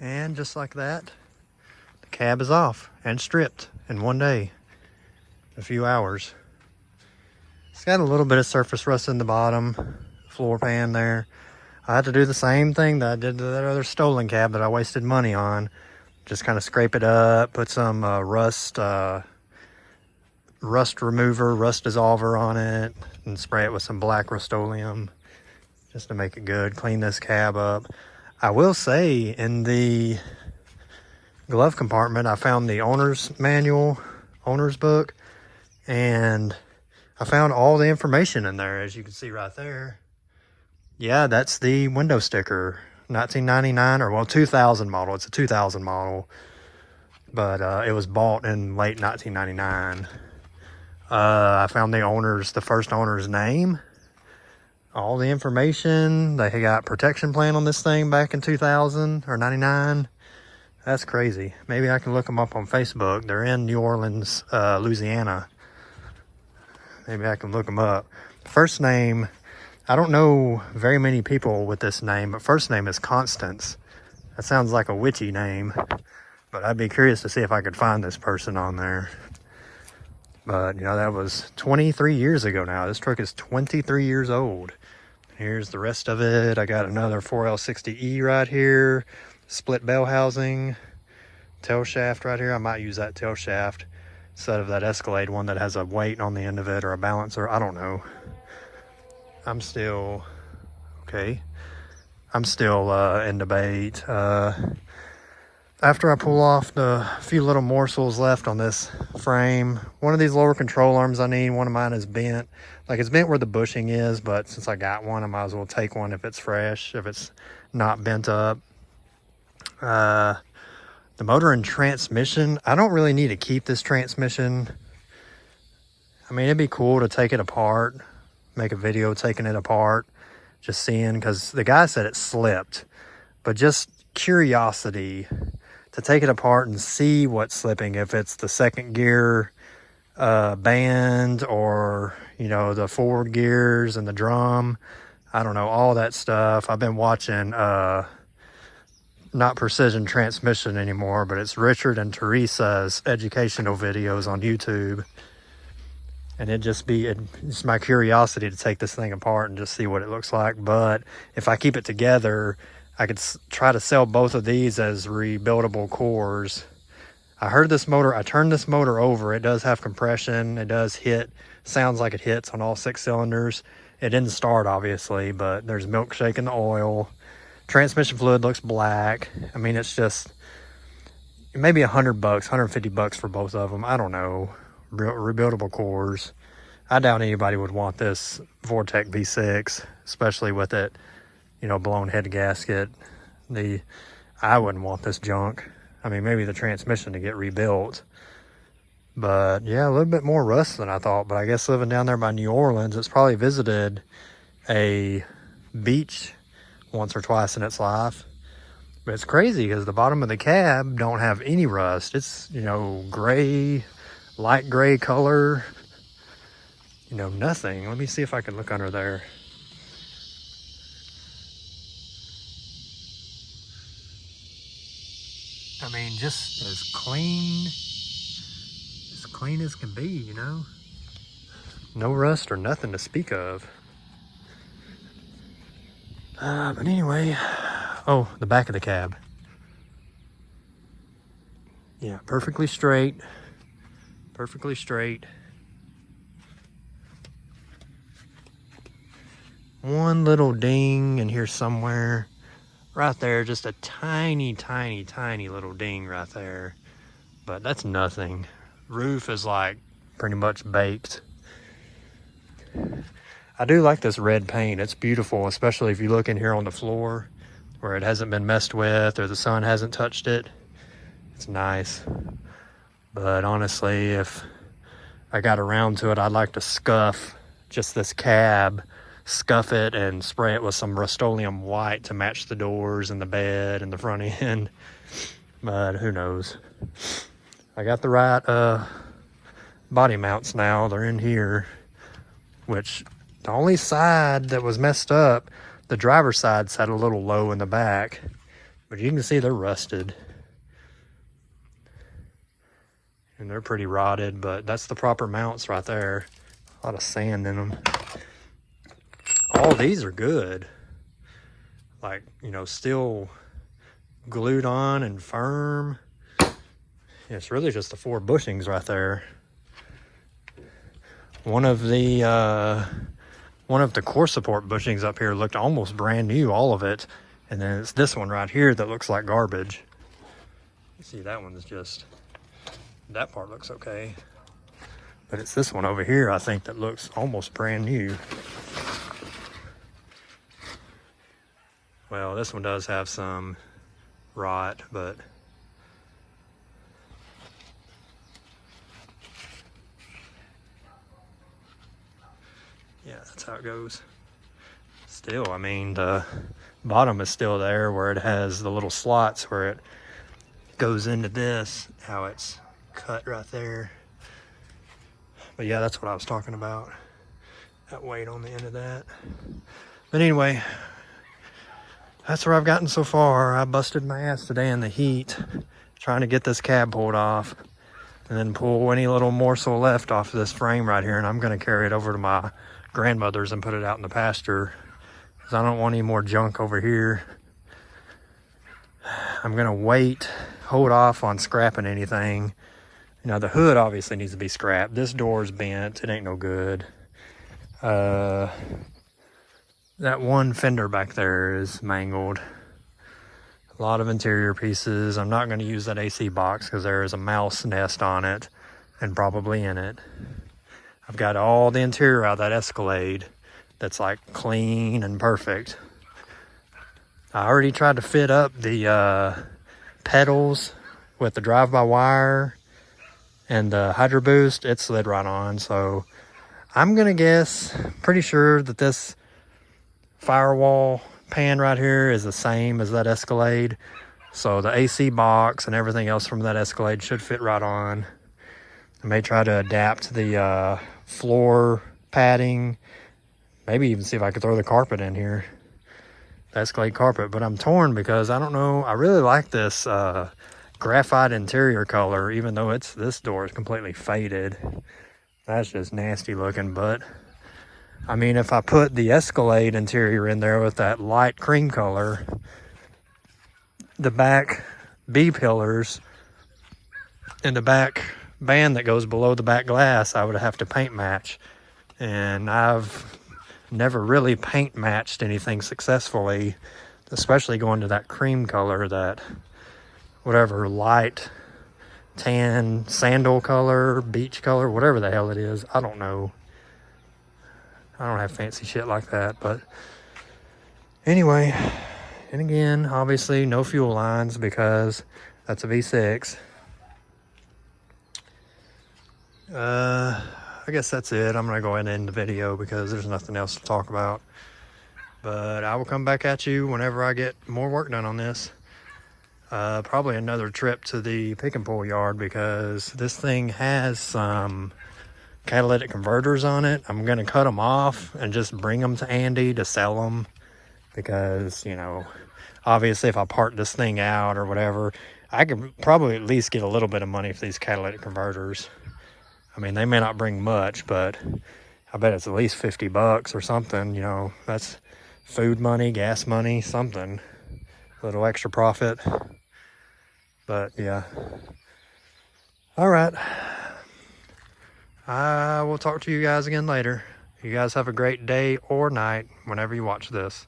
And just like that, the cab is off and stripped in one day, a few hours. It's got a little bit of surface rust in the bottom floor pan there. I had to do the same thing that I did to that other stolen cab that I wasted money on. Just kind of scrape it up, put some rust remover, rust dissolver on it, and spray it with some black Rust-Oleum just to make it good. Clean this cab up. I will say, in the glove compartment, I found the owner's manual, owner's book, and I found all the information in there, as you can see right there. Yeah, that's the window sticker, 1999, or well, 2000 model. It's a 2000 model, but it was bought in late 1999. I found the first owner's name, all the information. They got protection plan on this thing back in 2000 or 99. That's crazy. Maybe I can look them up on Facebook. They're in New Orleans, Louisiana. Maybe I can look them up. First name, I don't know very many people with this name, but first name is Constance. That sounds like a witchy name, but I'd be curious to see if I could find this person on there. But, you know, that was 23 years ago now. This truck is 23 years old. Here's the rest of it. I got another 4L60E right here. Split bell housing. Tail shaft right here. I might use that tail shaft instead of that Escalade one that has a weight on the end of it or a balancer. I don't know. I'm still in debate. After I pull off the few little morsels left on this frame, one of these lower control arms I need, one of mine is bent. Like, it's bent where the bushing is, but since I got one, I might as well take one if it's fresh, if it's not bent up. The motor and transmission, I don't really need to keep this transmission. I mean, it'd be cool to take it apart, make a video taking it apart, just seeing, because the guy said it slipped, but just curiosity to take it apart and see what's slipping, if it's the second gear band or, you know, the forward gears and the drum. I don't know, all that stuff. I've been watching not Precision Transmission anymore, but it's Richard and Teresa's educational videos on YouTube. And it's my curiosity to take this thing apart and just see what it looks like. But if I keep it together, I could try to sell both of these as rebuildable cores. I heard this motor, I turned this motor over. It does have compression. It does hit, sounds like it hits on all 6 cylinders. It didn't start, obviously, but there's milkshake in the oil. Transmission fluid looks black. I mean, it's just maybe $100, $150 for both of them. I don't know. Rebuildable cores. I doubt anybody would want this Vortec V6, especially with it, you know, blown head gasket. I wouldn't want this junk. I mean, maybe the transmission to get rebuilt. But yeah, a little bit more rust than I thought. But I guess living down there by New Orleans, it's probably visited a beach once or twice in its life. But it's crazy because the bottom of the cab don't have any rust. It's, you know, gray, light gray color. You know, nothing. Let me see if I can look under there. I mean, just as clean as can be, you know? No rust or nothing to speak of. But anyway, oh, the back of the cab. Yeah, perfectly straight. Perfectly straight. One little ding in here somewhere. Right there, just a tiny, tiny, tiny little ding right there. But that's nothing. Roof is like pretty much baked. I do like this red paint. It's beautiful, especially if you look in here on the floor where it hasn't been messed with or the sun hasn't touched it. It's nice. But honestly, if I got around to it, I'd like to scuff just this cab, scuff it and spray it with some Rust-Oleum white to match the doors and the bed and the front end. But who knows? I got the right body mounts now. They're in here, which the only side that was messed up, the driver's side sat a little low in the back. But you can see they're rusted. And they're pretty rotted, but that's the proper mounts right there. A lot of sand in them. All these are good. Like, you know, still glued on and firm. It's really just the 4 bushings right there. One of the core support bushings up here looked almost brand new, all of it. And then it's this one right here that looks like garbage. You see, that one's just, that part looks okay. But it's this one over here, I think, that looks almost brand new. Well, this one does have some rot, but yeah, that's how it goes. Still, I mean, the bottom is still there where it has the little slots where it goes into this, how it's cut right there. But yeah, that's what I was talking about. That weight on the end of that. But anyway, that's where I've gotten so far. I busted my ass today in the heat trying to get this cab pulled off and then pull any little morsel left off of this frame right here, and I'm going to carry it over to my grandmother's and put it out in the pasture because I don't want any more junk over here. I'm going to wait, hold off on scrapping anything. You know, the hood obviously needs to be scrapped. This door's bent. It ain't no good. That one fender back there is mangled. A lot of interior pieces. I'm not going to use that AC box because there is a mouse nest on it and probably in it. I've got all the interior out of that Escalade that's like clean and perfect. I already tried to fit up the pedals with the drive-by-wire and the Hydro Boost. It slid right on, so I'm gonna guess, pretty sure that this firewall pan right here is the same as that Escalade. So the AC box and everything else from that Escalade should fit right on. I may try to adapt the floor padding, maybe even see if I could throw the carpet in here, the Escalade carpet. But I'm torn because I don't know, I really like this graphite interior color, even though this door is completely faded. That's just nasty looking. But I mean, if I put the Escalade interior in there with that light cream color, the back B pillars and the back band that goes below the back glass, I would have to paint match. And I've never really paint matched anything successfully, especially going to that cream color, that whatever light tan sandal color, beach color, whatever the hell it is. I don't know. I don't have fancy shit like that. But anyway, and again, obviously no fuel lines because that's a V6. I guess that's it. I'm gonna go ahead and end the video because there's nothing else to talk about. But I will come back at you whenever I get more work done on this. Probably another trip to the pick and pull yard because this thing has some catalytic converters on it. I'm gonna cut them off and just bring them to Andy to sell them because, you know, obviously if I part this thing out or whatever, I could probably at least get a little bit of money for these catalytic converters. I mean, they may not bring much, but I bet it's at least 50 bucks or something. You know, that's food money, gas money, something, a little extra profit. But yeah, all right, I will talk to you guys again later. You guys have a great day or night whenever you watch this.